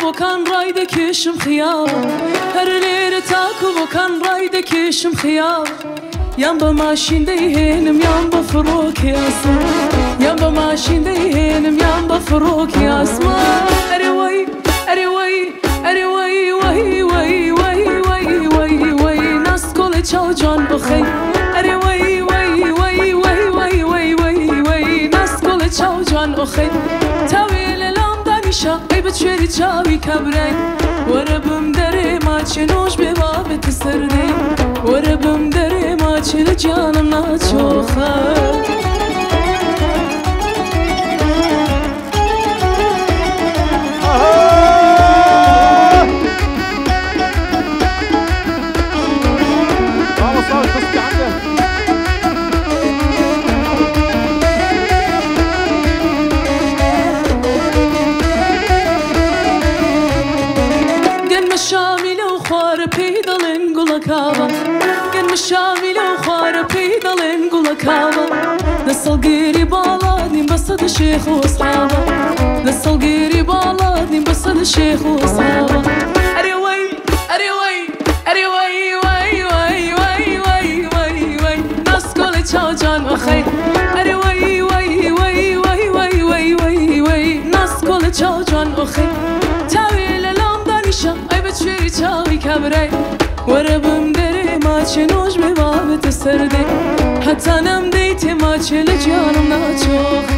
وكان رايدك يشم خيار هر ليلة تاكل وكان رايدك يشم خيار ينبا ماشين ديهنم ينبا فروك يا اسماء ينبا ماشين ديهنم ينبا فروك يا اسماء أريوي أريوي أريوي وي وي وي وي وي وي ناس كل تشاو جان بخي أريوي وي وي وي وي وي وي وي ناس كل تشاو جان بخي تاويل لام دانيشا أي بتشري تشاوي كبري وربم دري ما تشنوش بباب تسردي وربم دري ما تشل جانم ناتشوخه شامل وخار بيدلن قول كابا نصل قريب علادني بصد الشيخ واصحابه نصل قريب علادني بصد الشيخ واصحابه أريوي أريوي أريوي وي وي وي وي وي وي ناس كل تشاو جان وخي أريوي وي وي وي وي وي وي وي ناس كل تشاو جان وخي تاوي للام دانيشا أي بتشيري تاوي كبري وربم دري ما تشنوش بباب تسردي حتى نم ديتي ما تشل جانم ناتشوخ